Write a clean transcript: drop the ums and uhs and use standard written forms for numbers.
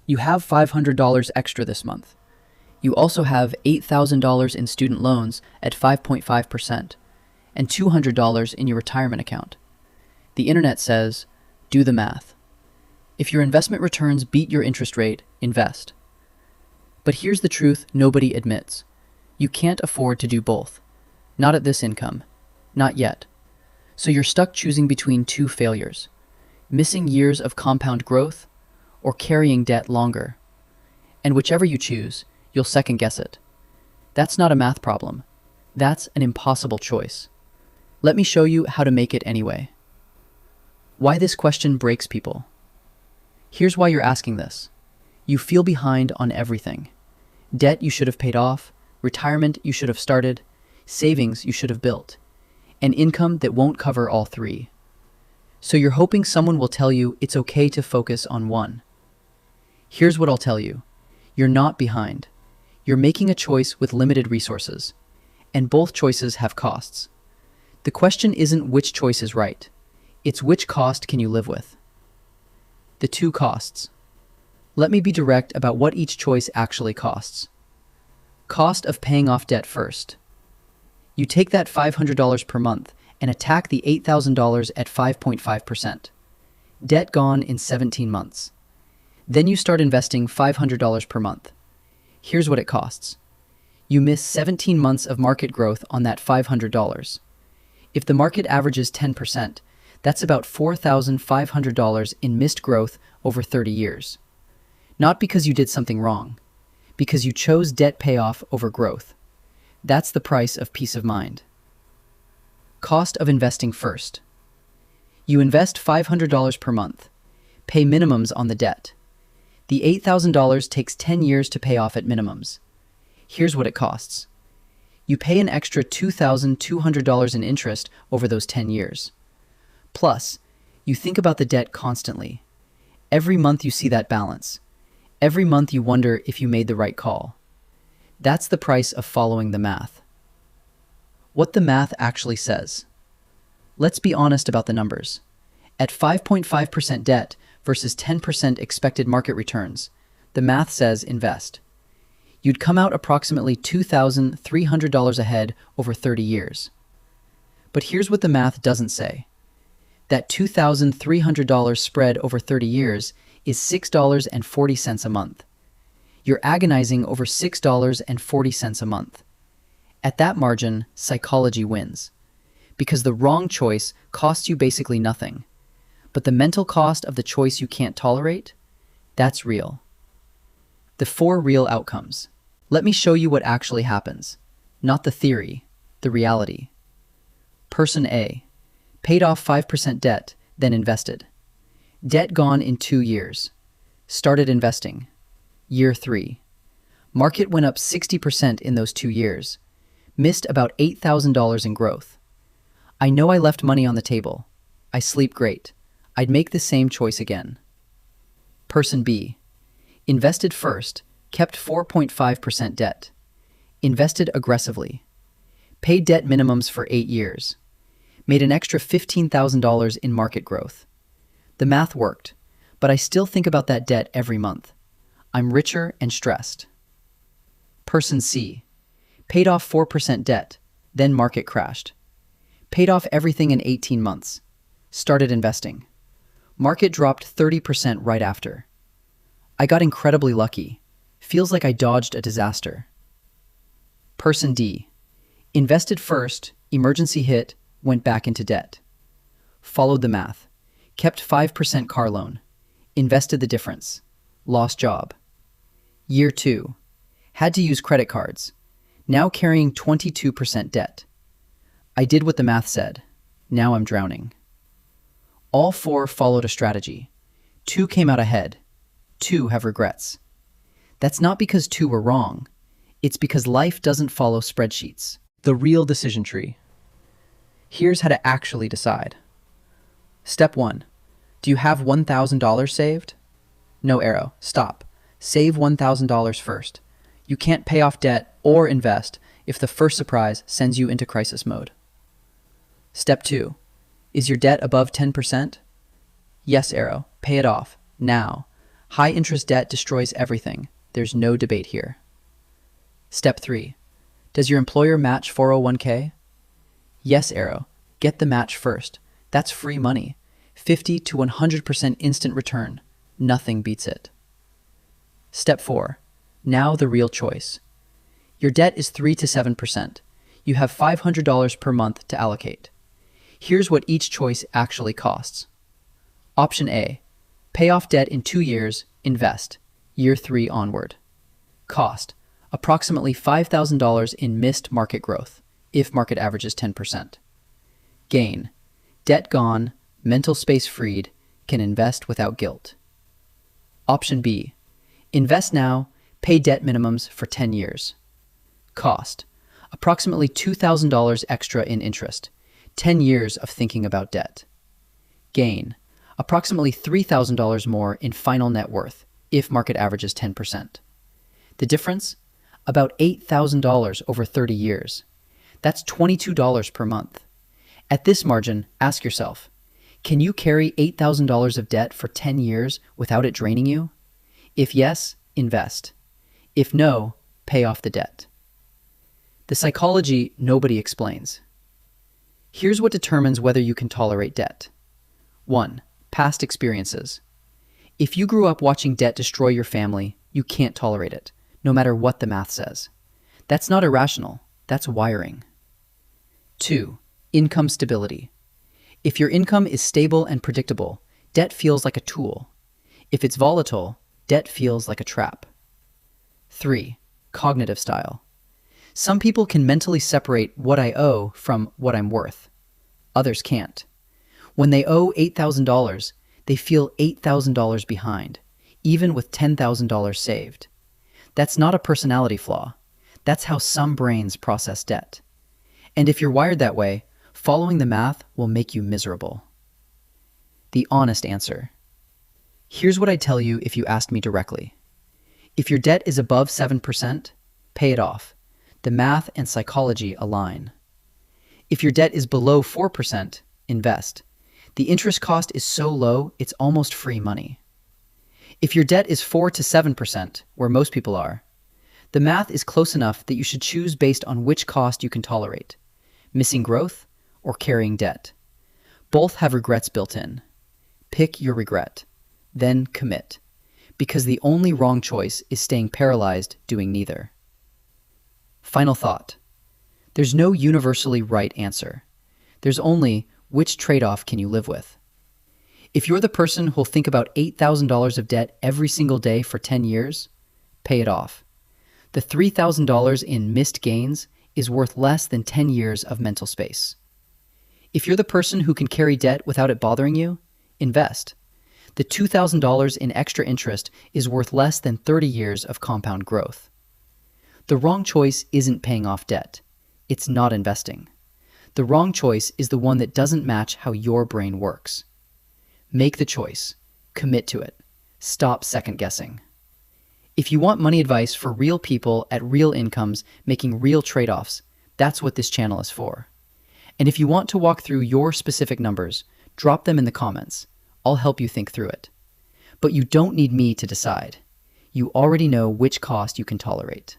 You have $500 extra this month. You also have $8,000 in student loans at 5.5% and $200 in your retirement account. The internet says, do the math. If your investment returns beat your interest rate, invest. But here's the truth nobody admits. You can't afford to do both. Not at this income. Not yet. So you're stuck choosing between two failures. Missing years of compound growth or carrying debt longer. And whichever you choose, you'll second guess it. That's not a math problem. That's an impossible choice. Let me show you how to make it anyway. Why this question breaks people. Here's why you're asking this. You feel behind on everything. Debt you should have paid off, retirement you should have started, savings you should have built, an income that won't cover all three. So you're hoping someone will tell you it's okay to focus on one. Here's what I'll tell you. You're not behind. You're making a choice with limited resources, and both choices have costs. The question isn't which choice is right. It's which cost can you live with. The two costs. Let me be direct about what each choice actually costs. Cost of paying off debt first. You take that $500 per month and attack the $8,000 at 5.5%. Debt gone in 17 months. Then you start investing $500 per month. Here's what it costs. You miss 17 months of market growth on that $500. If the market averages 10%, that's about $4,500 in missed growth over 30 years. Not because you did something wrong, because you chose debt payoff over growth. That's the price of peace of mind. Cost of investing first. You invest $500 per month. Pay minimums on the debt. The $8,000 takes 10 years to pay off at minimums. Here's what it costs. You pay an extra $2,200 in interest over those 10 years. Plus, you think about the debt constantly. Every month you see that balance. Every month you wonder if you made the right call. That's the price of following the math. What the math actually says. Let's be honest about the numbers. At 5.5% debt versus 10% expected market returns, the math says invest. You'd come out approximately $2,300 ahead over 30 years. But here's what the math doesn't say. That $2,300 spread over 30 years is $6.40 a month. You're agonizing over $6.40 a month. At that margin, psychology wins. Because the wrong choice costs you basically nothing. But the mental cost of the choice you can't tolerate? That's real. The 4 real outcomes. Let me show you what actually happens. Not the theory, the reality. Person A. Paid off 5% debt, then invested. Debt gone in 2 years. Started investing. Year 3. Market went up 60% in those 2 years. Missed about $8,000 in growth. I know I left money on the table. I sleep great. I'd make the same choice again. Person B. Invested first, kept 4.5% debt. Invested aggressively. Paid debt minimums for 8 years. Made an extra $15,000 in market growth. The math worked, but I still think about that debt every month. I'm richer and stressed. Person C. Paid off 4% debt, then market crashed. Paid off everything in 18 months. Started investing. Market dropped 30% right after. I got incredibly lucky. Feels like I dodged a disaster. Person D. Invested first, emergency hit, went back into debt. Followed the math. Kept 5% car loan. Invested the difference. Lost job. Year 2. Had to use credit cards. Now carrying 22% debt. I did what the math said. Now I'm drowning. All 4 followed a strategy. 2 came out ahead. 2 have regrets. That's not because 2 were wrong. It's because life doesn't follow spreadsheets. The real decision tree. Here's how to actually decide. Step 1. Do you have $1,000 saved? No arrow. Stop. Save $1,000 first. You can't pay off debt or invest if the first surprise sends you into crisis mode. Step 2. Is your debt above 10%? Yes arrow. Pay it off. Now. High interest debt destroys everything. There's no debate here. Step 3. Does your employer match 401k? Yes, Arrow. Get the match first. That's free money. 50 to 100% instant return. Nothing beats it. Step 4. Now the real choice. Your debt is 3 to 7%. You have $500 per month to allocate. Here's what each choice actually costs. Option A. Pay off debt in 2 years, invest. Year 3 onward. Cost. Approximately $5,000 in missed market growth, if market average is 10%. Gain. Debt gone, mental space freed, can invest without guilt. Option B. Invest now, pay debt minimums for 10 years. Cost. Approximately $2,000 extra in interest, 10 years of thinking about debt. Gain. Approximately $3,000 more in final net worth, if market average is 10%. The difference? About $8,000 over 30 years. That's $22 per month. At this margin, ask yourself, can you carry $8,000 of debt for 10 years without it draining you? If yes, invest. If no, pay off the debt. The psychology nobody explains. Here's what determines whether you can tolerate debt. 1. Past experiences. If you grew up watching debt destroy your family, you can't tolerate it, no matter what the math says. That's not irrational, that's wiring. 2. Income stability. If your income is stable and predictable, debt feels like a tool. If it's volatile, debt feels like a trap. 3. Cognitive style. Some people can mentally separate what I owe from what I'm worth. Others can't. When they owe $8,000, they feel $8,000 behind, even with $10,000 saved. That's not a personality flaw. That's how some brains process debt. And if you're wired that way, following the math will make you miserable. The honest answer. Here's what I'd tell you if you asked me directly. If your debt is above 7%, pay it off. The math and psychology align. If your debt is below 4%, invest. The interest cost is so low, it's almost free money. If your debt is 4 to 7%, where most people are, the math is close enough that you should choose based on which cost you can tolerate, missing growth or carrying debt. Both have regrets built in. Pick your regret, then commit, because the only wrong choice is staying paralyzed doing neither. Final thought. There's no universally right answer. There's only which trade-off can you live with. If you're the person who'll think about $8,000 of debt every single day for 10 years, pay it off. The $3,000 in missed gains is worth less than 10 years of mental space. If you're the person who can carry debt without it bothering you, invest. The $2,000 in extra interest is worth less than 30 years of compound growth. The wrong choice isn't paying off debt. It's not investing. The wrong choice is the one that doesn't match how your brain works. Make the choice. Commit to it. Stop second guessing. If you want money advice for real people at real incomes making real trade-offs, that's what this channel is for. And if you want to walk through your specific numbers, drop them in the comments. I'll help you think through it. But you don't need me to decide. You already know which cost you can tolerate.